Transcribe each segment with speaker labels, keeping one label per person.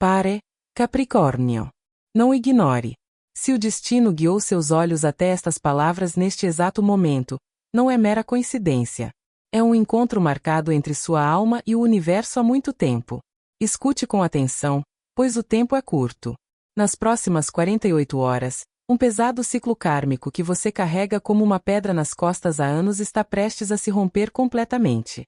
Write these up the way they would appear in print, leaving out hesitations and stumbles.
Speaker 1: Pare, Capricórnio. Não ignore. Se o destino guiou seus olhos até estas palavras neste exato momento, não é mera coincidência. É um encontro marcado entre sua alma e o universo há muito tempo. Escute com atenção, pois o tempo é curto. Nas próximas 48 horas, um pesado ciclo kármico que você carrega como uma pedra nas costas há anos está prestes a se romper completamente.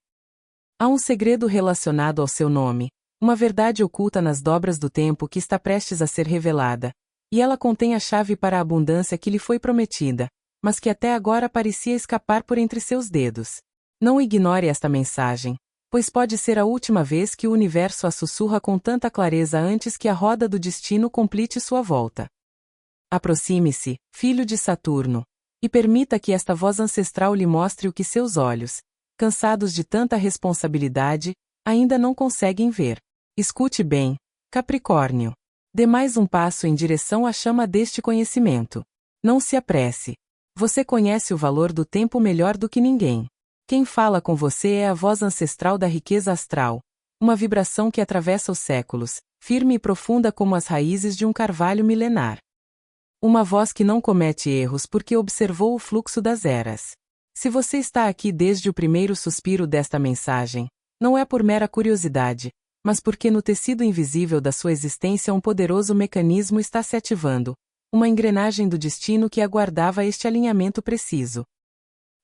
Speaker 1: Há um segredo relacionado ao seu nome, uma verdade oculta nas dobras do tempo que está prestes a ser revelada, e ela contém a chave para a abundância que lhe foi prometida, mas que até agora parecia escapar por entre seus dedos. Não ignore esta mensagem, pois pode ser a última vez que o universo a sussurra com tanta clareza antes que a roda do destino complete sua volta. Aproxime-se, filho de Saturno, e permita que esta voz ancestral lhe mostre o que seus olhos, cansados de tanta responsabilidade, ainda não conseguem ver. Escute bem, Capricórnio. Dê mais um passo em direção à chama deste conhecimento. Não se apresse. Você conhece o valor do tempo melhor do que ninguém. Quem fala com você é a voz ancestral da riqueza astral, uma vibração que atravessa os séculos, firme e profunda como as raízes de um carvalho milenar. Uma voz que não comete erros porque observou o fluxo das eras. Se você está aqui desde o primeiro suspiro desta mensagem, não é por mera curiosidade, mas porque no tecido invisível da sua existência um poderoso mecanismo está se ativando, uma engrenagem do destino que aguardava este alinhamento preciso.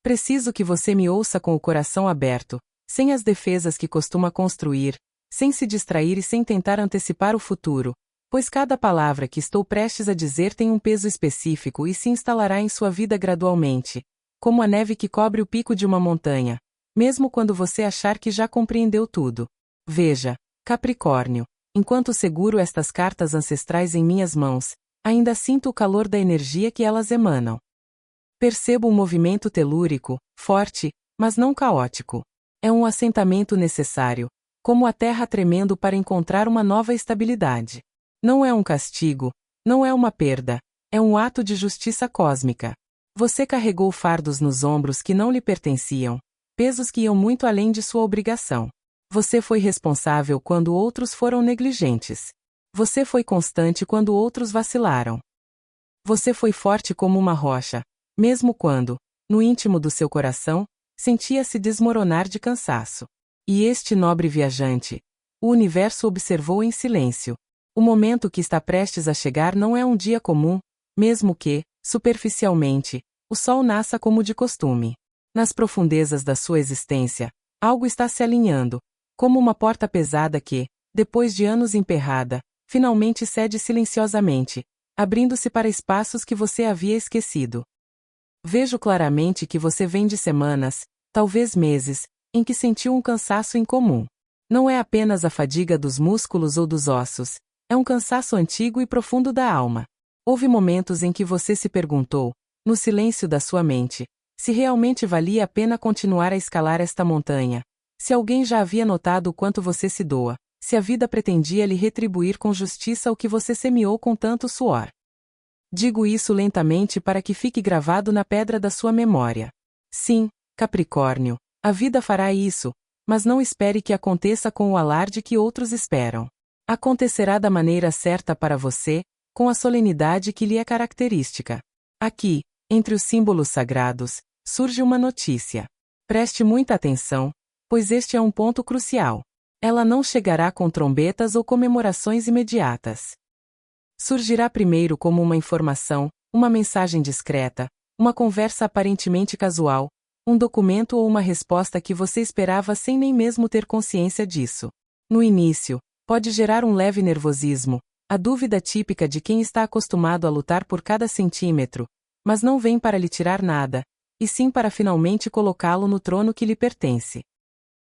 Speaker 1: Preciso que você me ouça com o coração aberto, sem as defesas que costuma construir, sem se distrair e sem tentar antecipar o futuro, pois cada palavra que estou prestes a dizer tem um peso específico e se instalará em sua vida gradualmente, como a neve que cobre o pico de uma montanha, mesmo quando você achar que já compreendeu tudo. Veja, Capricórnio, enquanto seguro estas cartas ancestrais em minhas mãos, ainda sinto o calor da energia que elas emanam. Percebo um movimento telúrico, forte, mas não caótico. É um assentamento necessário, como a terra tremendo para encontrar uma nova estabilidade. Não é um castigo, não é uma perda, é um ato de justiça cósmica. Você carregou fardos nos ombros que não lhe pertenciam, pesos que iam muito além de sua obrigação. Você foi responsável quando outros foram negligentes. Você foi constante quando outros vacilaram. Você foi forte como uma rocha, mesmo quando, no íntimo do seu coração, sentia-se desmoronar de cansaço. E este nobre viajante, o universo observou em silêncio. O momento que está prestes a chegar não é um dia comum, mesmo que, superficialmente, o sol nasça como de costume. Nas profundezas da sua existência, algo está se alinhando, como uma porta pesada que, depois de anos emperrada, finalmente cede silenciosamente, abrindo-se para espaços que você havia esquecido. Vejo claramente que você vem de semanas, talvez meses, em que sentiu um cansaço incomum. Não é apenas a fadiga dos músculos ou dos ossos, é um cansaço antigo e profundo da alma. Houve momentos em que você se perguntou, no silêncio da sua mente, se realmente valia a pena continuar a escalar esta montanha, se alguém já havia notado o quanto você se doa, se a vida pretendia lhe retribuir com justiça o que você semeou com tanto suor. Digo isso lentamente para que fique gravado na pedra da sua memória. Sim, Capricórnio, a vida fará isso, mas não espere que aconteça com o alarde que outros esperam. Acontecerá da maneira certa para você, com a solenidade que lhe é característica. Aqui, entre os símbolos sagrados, surge uma notícia. Preste muita atenção, pois este é um ponto crucial. Ela não chegará com trombetas ou comemorações imediatas. Surgirá primeiro como uma informação, uma mensagem discreta, uma conversa aparentemente casual, um documento ou uma resposta que você esperava sem nem mesmo ter consciência disso. No início, pode gerar um leve nervosismo, a dúvida típica de quem está acostumado a lutar por cada centímetro, mas não vem para lhe tirar nada, e sim para finalmente colocá-lo no trono que lhe pertence.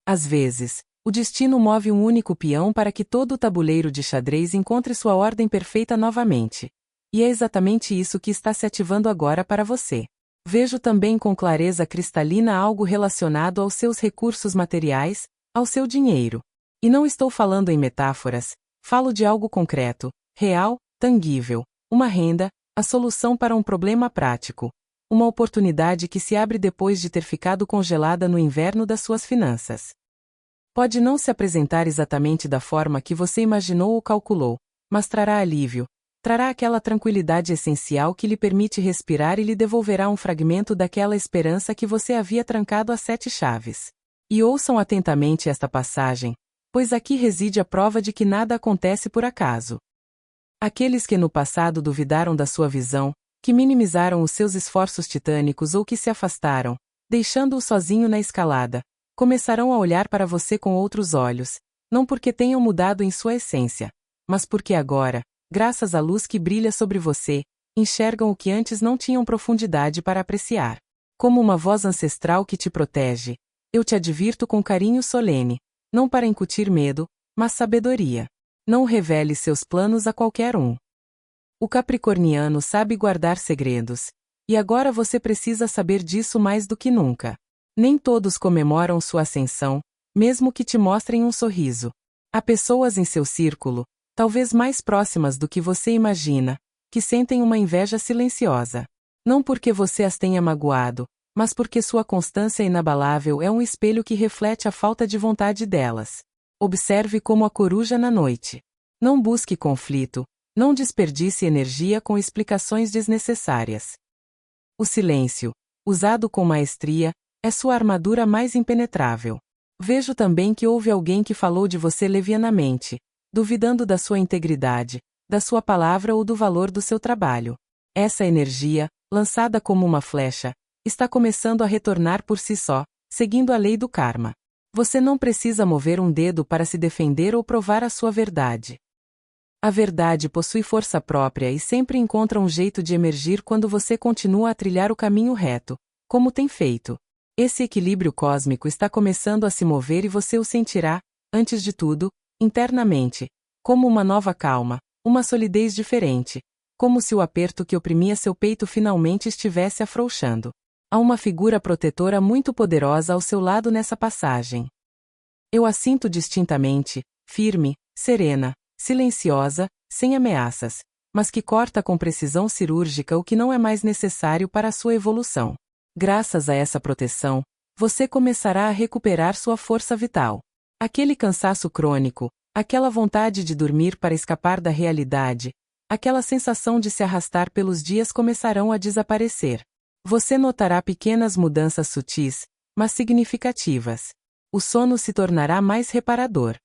Speaker 1: Às vezes, o destino move um único peão para que todo o tabuleiro de xadrez encontre sua ordem perfeita novamente. E é exatamente isso que está se ativando agora para você. Vejo também com clareza cristalina algo relacionado aos seus recursos materiais, ao seu dinheiro. E não estou falando em metáforas, falo de algo concreto, real, tangível, uma renda, a solução para um problema prático, uma oportunidade que se abre depois de ter ficado congelada no inverno das suas finanças. Pode não se apresentar exatamente da forma que você imaginou ou calculou, mas trará alívio, trará aquela tranquilidade essencial que lhe permite respirar e lhe devolverá um fragmento daquela esperança que você havia trancado a 7 chaves. E ouçam atentamente esta passagem, pois aqui reside a prova de que nada acontece por acaso. Aqueles que no passado duvidaram da sua visão, que minimizaram os seus esforços titânicos ou que se afastaram, deixando-o sozinho na escalada, começarão a olhar para você com outros olhos, não porque tenham mudado em sua essência, mas porque agora, graças à luz que brilha sobre você, enxergam o que antes não tinham profundidade para apreciar. Como uma voz ancestral que te protege, eu te advirto com carinho solene, não para incutir medo, mas sabedoria. Não revele seus planos a qualquer um. O capricorniano sabe guardar segredos, e agora você precisa saber disso mais do que nunca. Nem todos comemoram sua ascensão, mesmo que te mostrem um sorriso. Há pessoas em seu círculo, talvez mais próximas do que você imagina, que sentem uma inveja silenciosa. Não porque você as tenha magoado, mas porque sua constância inabalável é um espelho que reflete a falta de vontade delas. Observe como a coruja na noite. Não busque conflito, não desperdice energia com explicações desnecessárias. O silêncio, usado com maestria, é sua armadura mais impenetrável. Vejo também que houve alguém que falou de você levianamente, duvidando da sua integridade, da sua palavra ou do valor do seu trabalho. Essa energia, lançada como uma flecha, está começando a retornar por si só, seguindo a lei do karma. Você não precisa mover um dedo para se defender ou provar a sua verdade. A verdade possui força própria e sempre encontra um jeito de emergir quando você continua a trilhar o caminho reto, como tem feito. Esse equilíbrio cósmico está começando a se mover e você o sentirá, antes de tudo, internamente, como uma nova calma, uma solidez diferente, como se o aperto que oprimia seu peito finalmente estivesse afrouxando. Há uma figura protetora muito poderosa ao seu lado nessa passagem. Eu a sinto distintamente, firme, serena, silenciosa, sem ameaças, mas que corta com precisão cirúrgica o que não é mais necessário para a sua evolução. Graças a essa proteção, você começará a recuperar sua força vital. Aquele cansaço crônico, aquela vontade de dormir para escapar da realidade, aquela sensação de se arrastar pelos dias começarão a desaparecer. Você notará pequenas mudanças sutis, mas significativas. O sono se tornará mais reparador.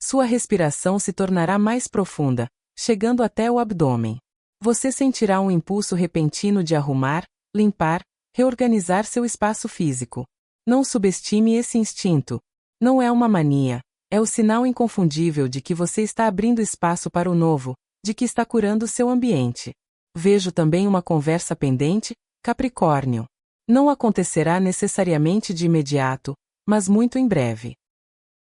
Speaker 1: Sua respiração se tornará mais profunda, chegando até o abdômen. Você sentirá um impulso repentino de arrumar, limpar, reorganizar seu espaço físico. Não subestime esse instinto. Não é uma mania, é o sinal inconfundível de que você está abrindo espaço para o novo, de que está curando seu ambiente. Vejo também uma conversa pendente, Capricórnio. Não acontecerá necessariamente de imediato, mas muito em breve.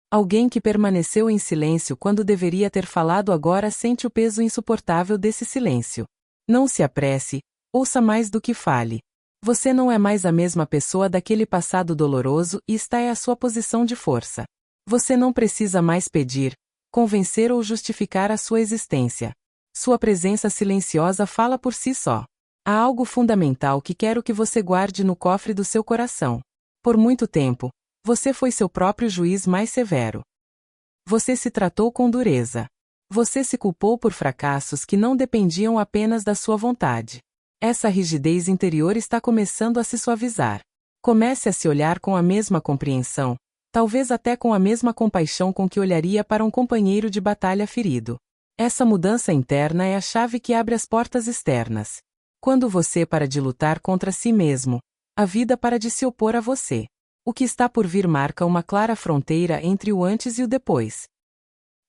Speaker 1: Alguém que permaneceu em silêncio quando deveria ter falado agora sente o peso insuportável desse silêncio. Não se apresse, ouça mais do que fale. Você não é mais a mesma pessoa daquele passado doloroso e está à sua posição de força. Você não precisa mais pedir, convencer ou justificar a sua existência. Sua presença silenciosa fala por si só. Há algo fundamental que quero que você guarde no cofre do seu coração. Por muito tempo, você foi seu próprio juiz mais severo. Você se tratou com dureza. Você se culpou por fracassos que não dependiam apenas da sua vontade. Essa rigidez interior está começando a se suavizar. Comece a se olhar com a mesma compreensão, talvez até com a mesma compaixão com que olharia para um companheiro de batalha ferido. Essa mudança interna é a chave que abre as portas externas. Quando você para de lutar contra si mesmo, a vida para de se opor a você. O que está por vir marca uma clara fronteira entre o antes e o depois.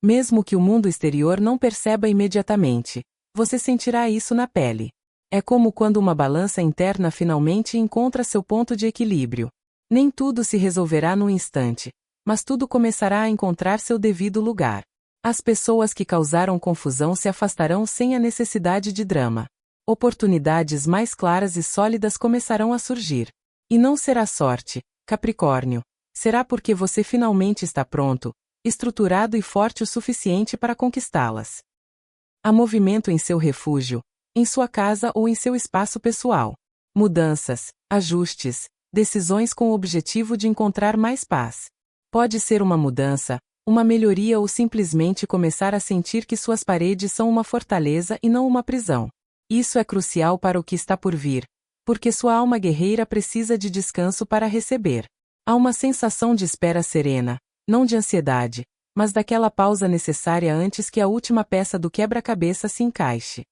Speaker 1: Mesmo que o mundo exterior não perceba imediatamente, você sentirá isso na pele. É como quando uma balança interna finalmente encontra seu ponto de equilíbrio. Nem tudo se resolverá num instante, mas tudo começará a encontrar seu devido lugar. As pessoas que causaram confusão se afastarão sem a necessidade de drama. Oportunidades mais claras e sólidas começarão a surgir. E não será sorte, Capricórnio, será porque você finalmente está pronto, estruturado e forte o suficiente para conquistá-las. Há movimento em seu refúgio, em sua casa ou em seu espaço pessoal. Mudanças, ajustes, decisões com o objetivo de encontrar mais paz. Pode ser uma mudança, uma melhoria ou simplesmente começar a sentir que suas paredes são uma fortaleza e não uma prisão. Isso é crucial para o que está por vir, porque sua alma guerreira precisa de descanso para receber. Há uma sensação de espera serena, não de ansiedade, mas daquela pausa necessária antes que a última peça do quebra-cabeça se encaixe.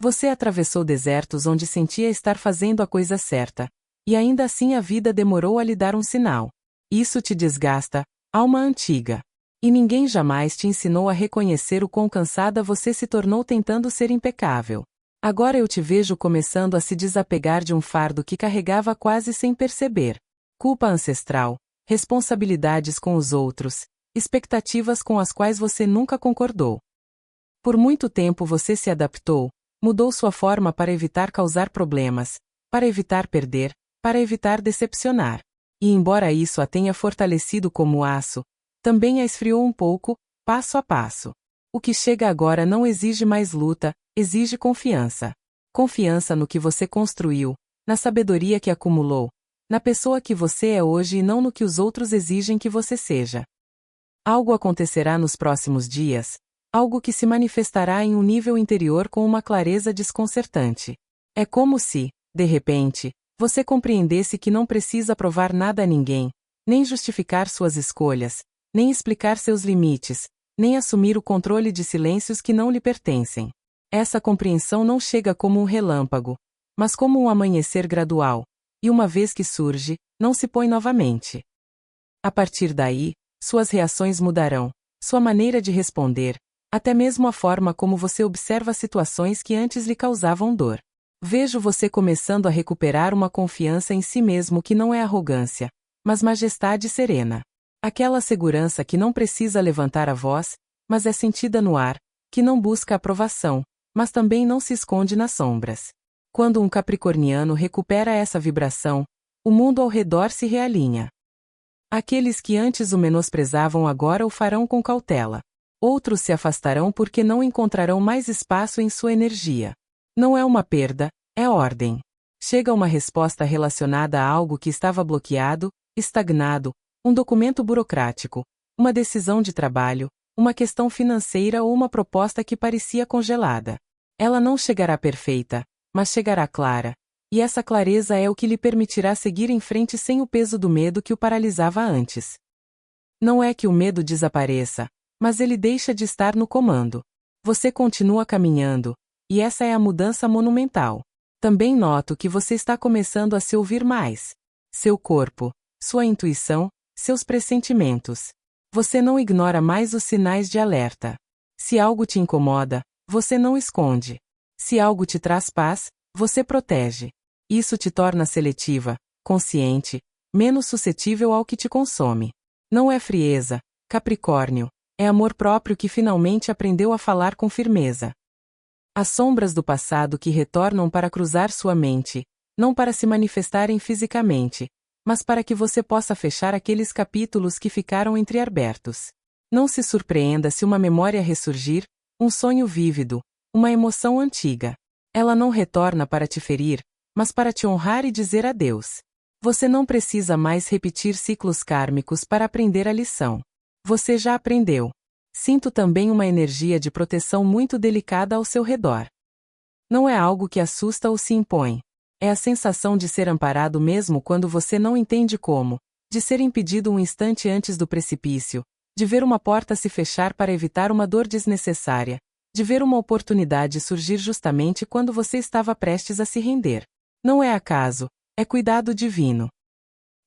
Speaker 1: Você atravessou desertos onde sentia estar fazendo a coisa certa, e ainda assim a vida demorou a lhe dar um sinal. Isso te desgasta, alma antiga. E ninguém jamais te ensinou a reconhecer o quão cansada você se tornou tentando ser impecável. Agora eu te vejo começando a se desapegar de um fardo que carregava quase sem perceber. Culpa ancestral, responsabilidades com os outros, expectativas com as quais você nunca concordou. Por muito tempo você se adaptou, mudou sua forma para evitar causar problemas, para evitar perder, para evitar decepcionar. E embora isso a tenha fortalecido como aço, também a esfriou um pouco, passo a passo. O que chega agora não exige mais luta, exige confiança. Confiança no que você construiu, na sabedoria que acumulou, na pessoa que você é hoje e não no que os outros exigem que você seja. Algo acontecerá nos próximos dias, algo que se manifestará em um nível interior com uma clareza desconcertante. É como se, de repente, você compreendesse que não precisa provar nada a ninguém, nem justificar suas escolhas, nem explicar seus limites, nem assumir o controle de silêncios que não lhe pertencem. Essa compreensão não chega como um relâmpago, mas como um amanhecer gradual, e uma vez que surge, não se põe novamente. A partir daí, suas reações mudarão, sua maneira de responder, até mesmo a forma como você observa situações que antes lhe causavam dor. Vejo você começando a recuperar uma confiança em si mesmo que não é arrogância, mas majestade serena. Aquela segurança que não precisa levantar a voz, mas é sentida no ar, que não busca aprovação, mas também não se esconde nas sombras. Quando um capricorniano recupera essa vibração, o mundo ao redor se realinha. Aqueles que antes o menosprezavam agora o farão com cautela. Outros se afastarão porque não encontrarão mais espaço em sua energia. Não é uma perda, é ordem. Chega uma resposta relacionada a algo que estava bloqueado, estagnado, um documento burocrático, uma decisão de trabalho, uma questão financeira ou uma proposta que parecia congelada. Ela não chegará perfeita, mas chegará clara, e essa clareza é o que lhe permitirá seguir em frente sem o peso do medo que o paralisava antes. Não é que o medo desapareça, mas ele deixa de estar no comando. Você continua caminhando, e essa é a mudança monumental. Também noto que você está começando a se ouvir mais. Seu corpo, sua intuição, seus pressentimentos. Você não ignora mais os sinais de alerta. Se algo te incomoda, você não esconde. Se algo te traz paz, você protege. Isso te torna seletiva, consciente, menos suscetível ao que te consome. Não é frieza, Capricórnio, é amor próprio que finalmente aprendeu a falar com firmeza. As sombras do passado que retornam para cruzar sua mente, não para se manifestarem fisicamente, mas para que você possa fechar aqueles capítulos que ficaram entreabertos. Não se surpreenda se uma memória ressurgir, um sonho vívido, uma emoção antiga. Ela não retorna para te ferir, mas para te honrar e dizer adeus. Você não precisa mais repetir ciclos kármicos para aprender a lição. Você já aprendeu. Sinto também uma energia de proteção muito delicada ao seu redor. Não é algo que assusta ou se impõe. É a sensação de ser amparado mesmo quando você não entende como, de ser impedido um instante antes do precipício, de ver uma porta se fechar para evitar uma dor desnecessária, de ver uma oportunidade surgir justamente quando você estava prestes a se render. Não é acaso, é cuidado divino.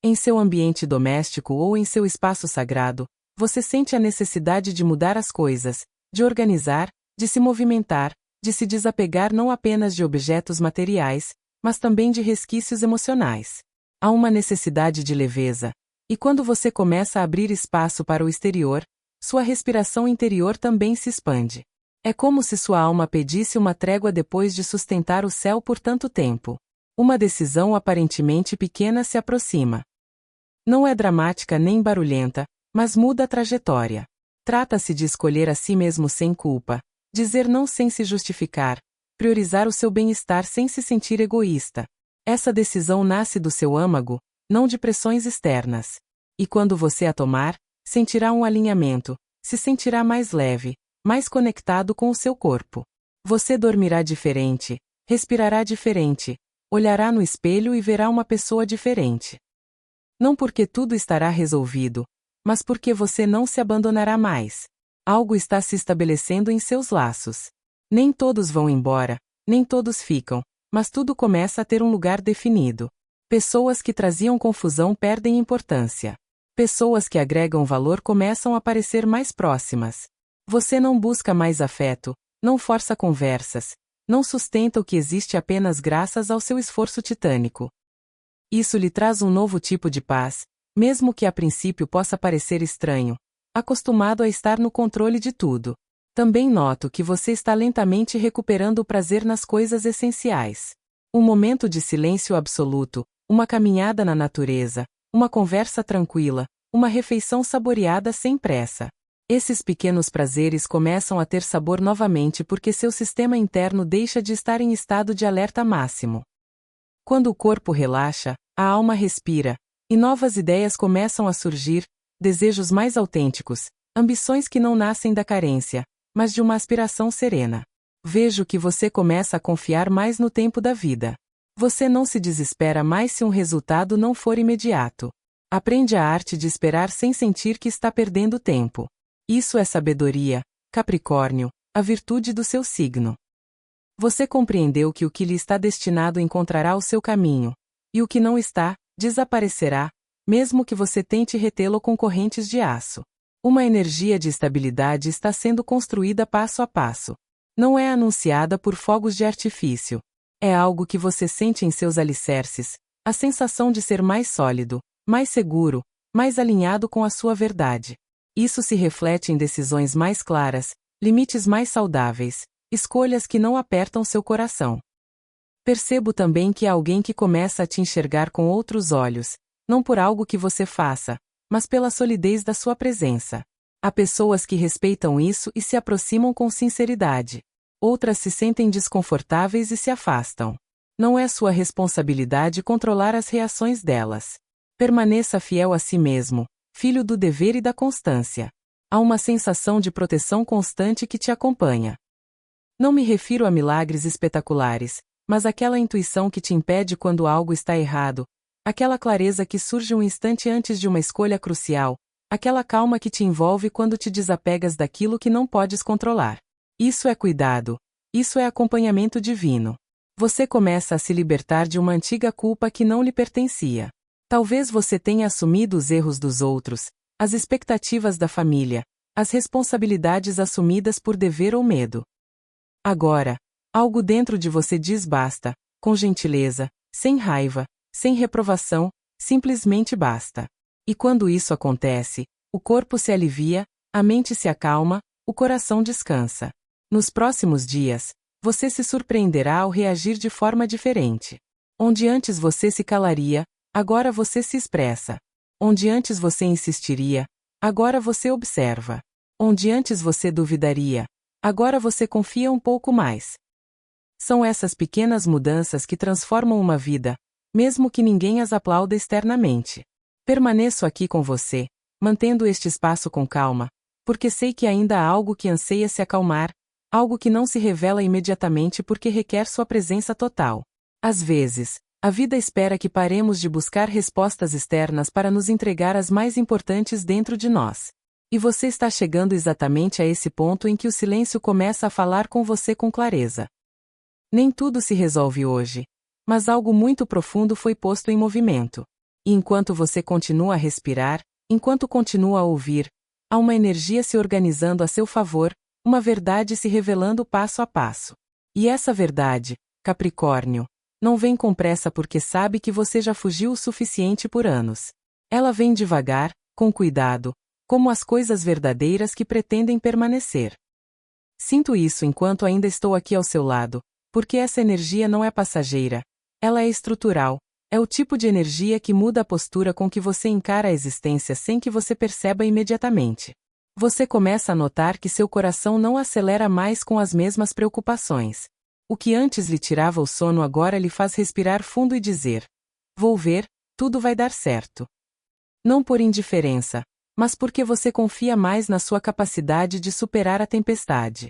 Speaker 1: Em seu ambiente doméstico ou em seu espaço sagrado, você sente a necessidade de mudar as coisas, de organizar, de se movimentar, de se desapegar não apenas de objetos materiais, mas também de resquícios emocionais. Há uma necessidade de leveza, e quando você começa a abrir espaço para o exterior, sua respiração interior também se expande. É como se sua alma pedisse uma trégua depois de sustentar o céu por tanto tempo. Uma decisão aparentemente pequena se aproxima. Não é dramática nem barulhenta, mas muda a trajetória. Trata-se de escolher a si mesmo sem culpa, dizer não sem se justificar, priorizar o seu bem-estar sem se sentir egoísta. Essa decisão nasce do seu âmago, não de pressões externas. E quando você a tomar, sentirá um alinhamento, se sentirá mais leve, mais conectado com o seu corpo. Você dormirá diferente, respirará diferente, olhará no espelho e verá uma pessoa diferente. Não porque tudo estará resolvido, mas porque você não se abandonará mais. Algo está se estabelecendo em seus laços. Nem todos vão embora, nem todos ficam, mas tudo começa a ter um lugar definido. Pessoas que traziam confusão perdem importância. Pessoas que agregam valor começam a parecer mais próximas. Você não busca mais afeto, não força conversas, não sustenta o que existe apenas graças ao seu esforço titânico. Isso lhe traz um novo tipo de paz, mesmo que a princípio possa parecer estranho, acostumado a estar no controle de tudo. Também noto que você está lentamente recuperando o prazer nas coisas essenciais. Um momento de silêncio absoluto, uma caminhada na natureza, uma conversa tranquila, uma refeição saboreada sem pressa. Esses pequenos prazeres começam a ter sabor novamente porque seu sistema interno deixa de estar em estado de alerta máximo. Quando o corpo relaxa, a alma respira, e novas ideias começam a surgir, desejos mais autênticos, ambições que não nascem da carência, mas de uma aspiração serena. Vejo que você começa a confiar mais no tempo da vida. Você não se desespera mais se um resultado não for imediato. Aprende a arte de esperar sem sentir que está perdendo tempo. Isso é sabedoria, Capricórnio, a virtude do seu signo. Você compreendeu que o que lhe está destinado encontrará o seu caminho, e o que não está, desaparecerá, mesmo que você tente retê-lo com correntes de aço. Uma energia de estabilidade está sendo construída passo a passo. Não é anunciada por fogos de artifício. É algo que você sente em seus alicerces, a sensação de ser mais sólido, mais seguro, mais alinhado com a sua verdade. Isso se reflete em decisões mais claras, limites mais saudáveis, escolhas que não apertam seu coração. Percebo também que há alguém que começa a te enxergar com outros olhos, não por algo que você faça, mas pela solidez da sua presença. Há pessoas que respeitam isso e se aproximam com sinceridade. Outras se sentem desconfortáveis e se afastam. Não é sua responsabilidade controlar as reações delas. Permaneça fiel a si mesmo, filho do dever e da constância. Há uma sensação de proteção constante que te acompanha. Não me refiro a milagres espetaculares, mas àquela intuição que te impede quando algo está errado, aquela clareza que surge um instante antes de uma escolha crucial, aquela calma que te envolve quando te desapegas daquilo que não podes controlar. Isso é cuidado, isso é acompanhamento divino. Você começa a se libertar de uma antiga culpa que não lhe pertencia. Talvez você tenha assumido os erros dos outros, as expectativas da família, as responsabilidades assumidas por dever ou medo. Agora, algo dentro de você diz basta, com gentileza, sem raiva, sem reprovação, simplesmente basta. E quando isso acontece, o corpo se alivia, a mente se acalma, o coração descansa. Nos próximos dias, você se surpreenderá ao reagir de forma diferente. Onde antes você se calaria, agora você se expressa. Onde antes você insistiria, agora você observa. Onde antes você duvidaria, agora você confia um pouco mais. São essas pequenas mudanças que transformam uma vida, mesmo que ninguém as aplauda externamente. Permaneço aqui com você, mantendo este espaço com calma, porque sei que ainda há algo que anseia se acalmar, algo que não se revela imediatamente porque requer sua presença total. Às vezes, a vida espera que paremos de buscar respostas externas para nos entregar as mais importantes dentro de nós. E você está chegando exatamente a esse ponto em que o silêncio começa a falar com você com clareza. Nem tudo se resolve hoje, mas algo muito profundo foi posto em movimento. E enquanto você continua a respirar, enquanto continua a ouvir, há uma energia se organizando a seu favor, uma verdade se revelando passo a passo. E essa verdade, Capricórnio, não vem com pressa porque sabe que você já fugiu o suficiente por anos. Ela vem devagar, com cuidado, como as coisas verdadeiras que pretendem permanecer. Sinto isso enquanto ainda estou aqui ao seu lado, porque essa energia não é passageira, ela é estrutural, é o tipo de energia que muda a postura com que você encara a existência sem que você perceba imediatamente. Você começa a notar que seu coração não acelera mais com as mesmas preocupações. O que antes lhe tirava o sono agora lhe faz respirar fundo e dizer: vou ver, tudo vai dar certo. Não por indiferença, mas porque você confia mais na sua capacidade de superar a tempestade.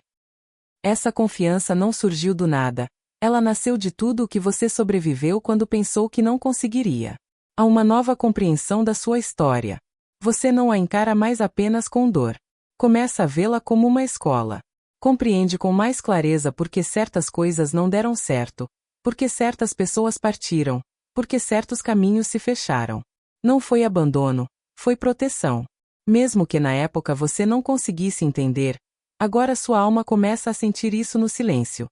Speaker 1: Essa confiança não surgiu do nada, ela nasceu de tudo o que você sobreviveu quando pensou que não conseguiria. Há uma nova compreensão da sua história. Você não a encara mais apenas com dor. Começa a vê-la como uma escola. Compreende com mais clareza por que certas coisas não deram certo, por que certas pessoas partiram, por que certos caminhos se fecharam. Não foi abandono, foi proteção. Mesmo que na época você não conseguisse entender, agora sua alma começa a sentir isso no silêncio.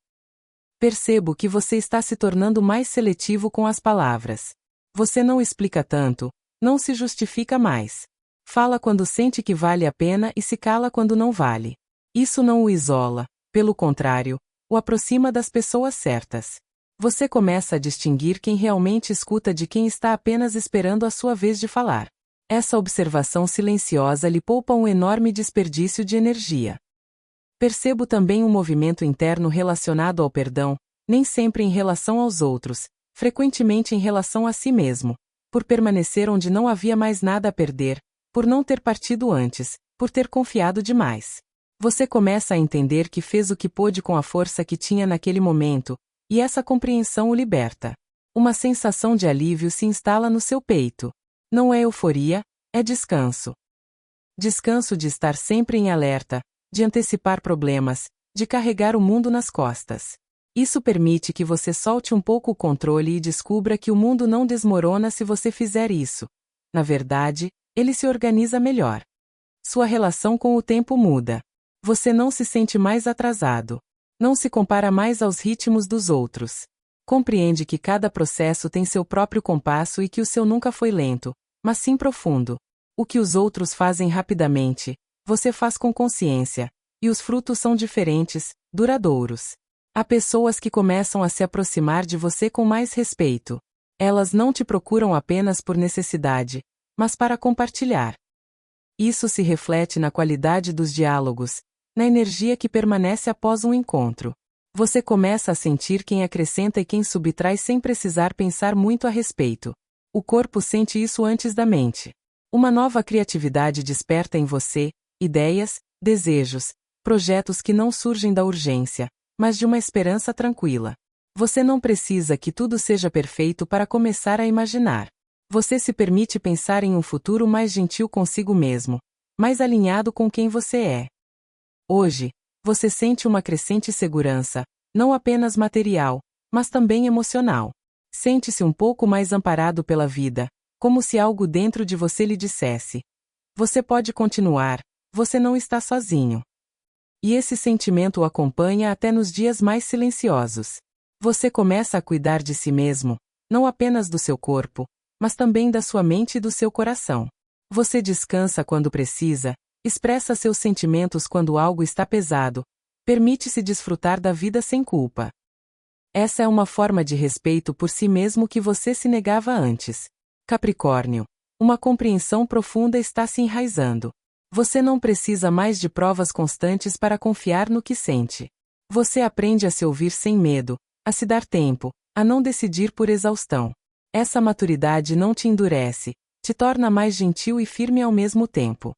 Speaker 1: Percebo que você está se tornando mais seletivo com as palavras. Você não explica tanto, não se justifica mais. Fala quando sente que vale a pena e se cala quando não vale. Isso não o isola, pelo contrário, o aproxima das pessoas certas. Você começa a distinguir quem realmente escuta de quem está apenas esperando a sua vez de falar. Essa observação silenciosa lhe poupa um enorme desperdício de energia. Percebo também um movimento interno relacionado ao perdão, nem sempre em relação aos outros, frequentemente em relação a si mesmo, por permanecer onde não havia mais nada a perder, por não ter partido antes, por ter confiado demais. Você começa a entender que fez o que pôde com a força que tinha naquele momento, e essa compreensão o liberta. Uma sensação de alívio se instala no seu peito. Não é euforia, é descanso. Descanso de estar sempre em alerta, de antecipar problemas, de carregar o mundo nas costas. Isso permite que você solte um pouco o controle e descubra que o mundo não desmorona se você fizer isso. Na verdade, ele se organiza melhor. Sua relação com o tempo muda. Você não se sente mais atrasado. Não se compara mais aos ritmos dos outros. Compreende que cada processo tem seu próprio compasso e que o seu nunca foi lento, mas sim profundo. O que os outros fazem rapidamente, você faz com consciência, e os frutos são diferentes, duradouros. Há pessoas que começam a se aproximar de você com mais respeito. Elas não te procuram apenas por necessidade, mas para compartilhar. Isso se reflete na qualidade dos diálogos, na energia que permanece após um encontro. Você começa a sentir quem acrescenta e quem subtrai sem precisar pensar muito a respeito. O corpo sente isso antes da mente. Uma nova criatividade desperta em você, ideias, desejos, projetos que não surgem da urgência, mas de uma esperança tranquila. Você não precisa que tudo seja perfeito para começar a imaginar. Você se permite pensar em um futuro mais gentil consigo mesmo, mais alinhado com quem você é. Hoje, você sente uma crescente segurança, não apenas material, mas também emocional. Sente-se um pouco mais amparado pela vida, como se algo dentro de você lhe dissesse: você pode continuar, você não está sozinho. E esse sentimento o acompanha até nos dias mais silenciosos. Você começa a cuidar de si mesmo, não apenas do seu corpo, mas também da sua mente e do seu coração. Você descansa quando precisa, expressa seus sentimentos quando algo está pesado, permite-se desfrutar da vida sem culpa. Essa é uma forma de respeito por si mesmo que você se negava antes. Capricórnio. Uma compreensão profunda está se enraizando. Você não precisa mais de provas constantes para confiar no que sente. Você aprende a se ouvir sem medo, a se dar tempo, a não decidir por exaustão. Essa maturidade não te endurece, te torna mais gentil e firme ao mesmo tempo.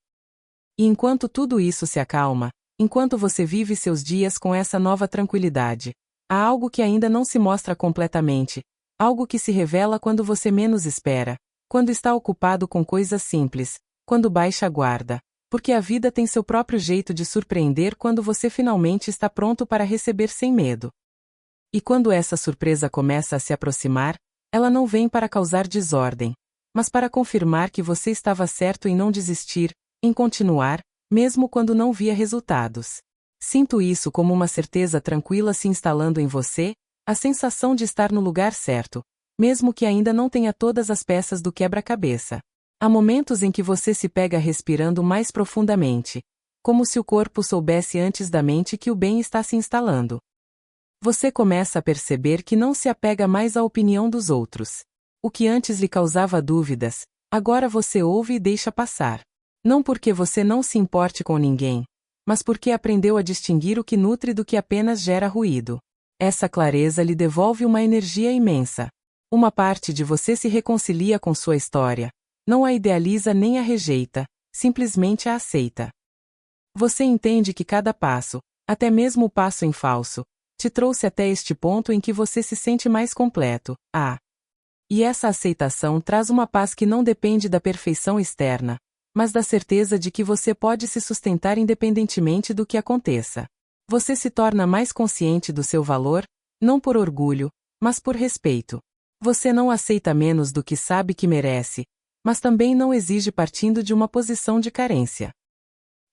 Speaker 1: E enquanto tudo isso se acalma, enquanto você vive seus dias com essa nova tranquilidade, há algo que ainda não se mostra completamente, algo que se revela quando você menos espera, quando está ocupado com coisas simples, quando baixa a guarda. Porque a vida tem seu próprio jeito de surpreender quando você finalmente está pronto para receber sem medo. E quando essa surpresa começa a se aproximar, ela não vem para causar desordem, mas para confirmar que você estava certo em não desistir, em continuar, mesmo quando não via resultados. Sinto isso como uma certeza tranquila se instalando em você, a sensação de estar no lugar certo, mesmo que ainda não tenha todas as peças do quebra-cabeça. Há momentos em que você se pega respirando mais profundamente, como se o corpo soubesse antes da mente que o bem está se instalando. Você começa a perceber que não se apega mais à opinião dos outros. O que antes lhe causava dúvidas, agora você ouve e deixa passar. Não porque você não se importe com ninguém, mas porque aprendeu a distinguir o que nutre do que apenas gera ruído. Essa clareza lhe devolve uma energia imensa. Uma parte de você se reconcilia com sua história. Não a idealiza nem a rejeita, simplesmente a aceita. Você entende que cada passo, até mesmo o passo em falso, te trouxe até este ponto em que você se sente mais completo. E essa aceitação traz uma paz que não depende da perfeição externa, mas da certeza de que você pode se sustentar independentemente do que aconteça. Você se torna mais consciente do seu valor, não por orgulho, mas por respeito. Você não aceita menos do que sabe que merece, mas também não exige partindo de uma posição de carência.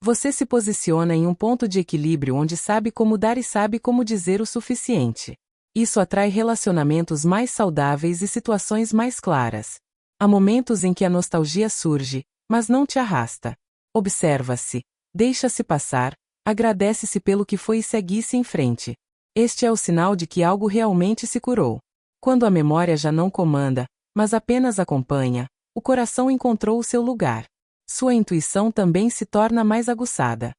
Speaker 1: Você se posiciona em um ponto de equilíbrio onde sabe como dar e sabe como dizer o suficiente. Isso atrai relacionamentos mais saudáveis e situações mais claras. Há momentos em que a nostalgia surge, mas não te arrasta. Observa-se, deixa-se passar, agradece-se pelo que foi e segue-se em frente. Este é o sinal de que algo realmente se curou. Quando a memória já não comanda, mas apenas acompanha, o coração encontrou o seu lugar. Sua intuição também se torna mais aguçada.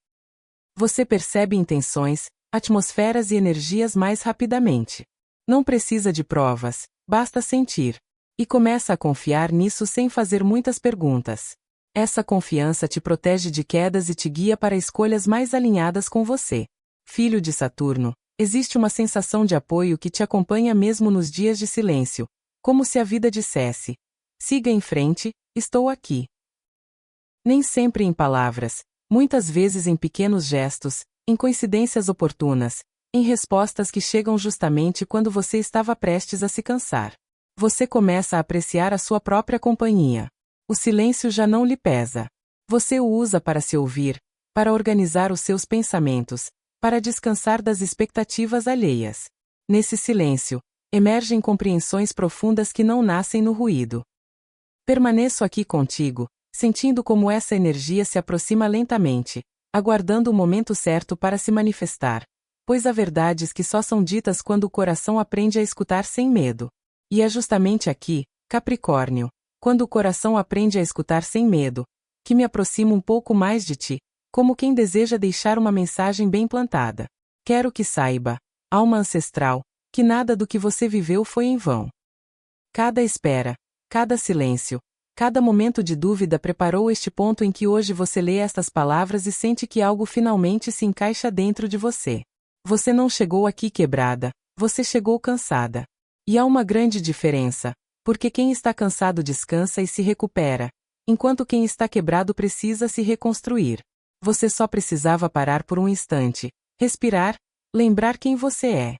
Speaker 1: Você percebe intenções, atmosferas e energias mais rapidamente. Não precisa de provas, basta sentir. E começa a confiar nisso sem fazer muitas perguntas. Essa confiança te protege de quedas e te guia para escolhas mais alinhadas com você. Filho de Saturno, existe uma sensação de apoio que te acompanha mesmo nos dias de silêncio, como se a vida dissesse: siga em frente, estou aqui. Nem sempre em palavras, muitas vezes em pequenos gestos, em coincidências oportunas, em respostas que chegam justamente quando você estava prestes a se cansar. Você começa a apreciar a sua própria companhia. O silêncio já não lhe pesa. Você o usa para se ouvir, para organizar os seus pensamentos, para descansar das expectativas alheias. Nesse silêncio, emergem compreensões profundas que não nascem no ruído. Permaneço aqui contigo, sentindo como essa energia se aproxima lentamente, aguardando o momento certo para se manifestar, pois há verdades que só são ditas quando o coração aprende a escutar sem medo. E é justamente aqui, Capricórnio, quando o coração aprende a escutar sem medo, que me aproximo um pouco mais de ti, como quem deseja deixar uma mensagem bem plantada. Quero que saiba, alma ancestral, que nada do que você viveu foi em vão. Cada espera, cada silêncio, cada momento de dúvida preparou este ponto em que hoje você lê estas palavras e sente que algo finalmente se encaixa dentro de você. Você não chegou aqui quebrada, você chegou cansada. E há uma grande diferença, porque quem está cansado descansa e se recupera, enquanto quem está quebrado precisa se reconstruir. Você só precisava parar por um instante, respirar, lembrar quem você é.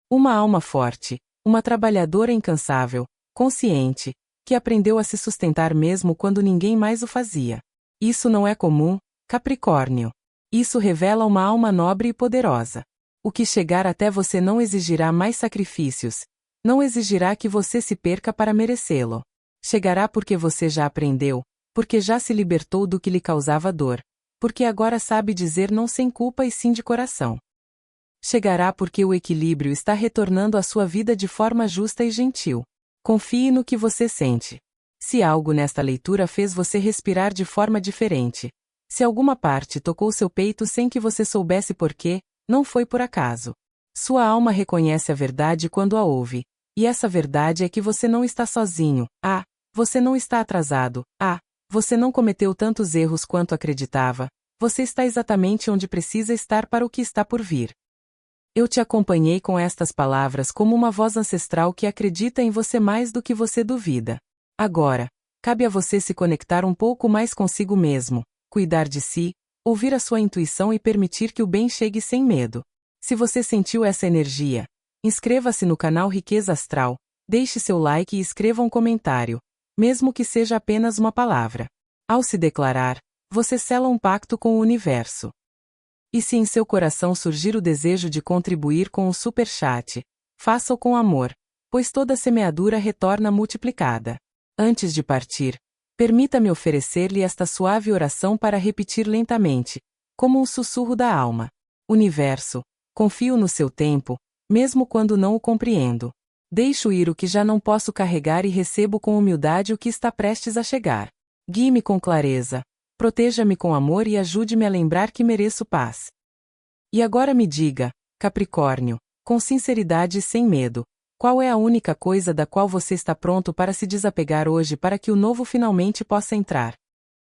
Speaker 1: Uma alma forte, uma trabalhadora incansável, consciente, que aprendeu a se sustentar mesmo quando ninguém mais o fazia. Isso não é comum, Capricórnio. Isso revela uma alma nobre e poderosa. O que chegar até você não exigirá mais sacrifícios, não exigirá que você se perca para merecê-lo. Chegará porque você já aprendeu, porque já se libertou do que lhe causava dor, porque agora sabe dizer não sem culpa e sim de coração. Chegará porque o equilíbrio está retornando à sua vida de forma justa e gentil. Confie no que você sente. Se algo nesta leitura fez você respirar de forma diferente, se alguma parte tocou seu peito sem que você soubesse por quê, não foi por acaso. Sua alma reconhece a verdade quando a ouve, e essa verdade é que você não está sozinho. Você não está atrasado. Você não cometeu tantos erros quanto acreditava. Você está exatamente onde precisa estar para o que está por vir. Eu te acompanhei com estas palavras como uma voz ancestral que acredita em você mais do que você duvida. Agora, cabe a você se conectar um pouco mais consigo mesmo, cuidar de si, ouvir a sua intuição e permitir que o bem chegue sem medo. Se você sentiu essa energia, inscreva-se no canal Riqueza Astral, deixe seu like e escreva um comentário, mesmo que seja apenas uma palavra. Ao se declarar, você sela um pacto com o universo. E se em seu coração surgir o desejo de contribuir com o superchat, faça-o com amor, pois toda semeadura retorna multiplicada. Antes de partir, permita-me oferecer-lhe esta suave oração para repetir lentamente, como um sussurro da alma. Universo, confio no seu tempo, mesmo quando não o compreendo. Deixo ir o que já não posso carregar e recebo com humildade o que está prestes a chegar. Guie-me com clareza, proteja-me com amor e ajude-me a lembrar que mereço paz. E agora me diga, Capricórnio, com sinceridade e sem medo, Qual é a única coisa da qual você está pronto para se desapegar hoje para que o novo finalmente possa entrar?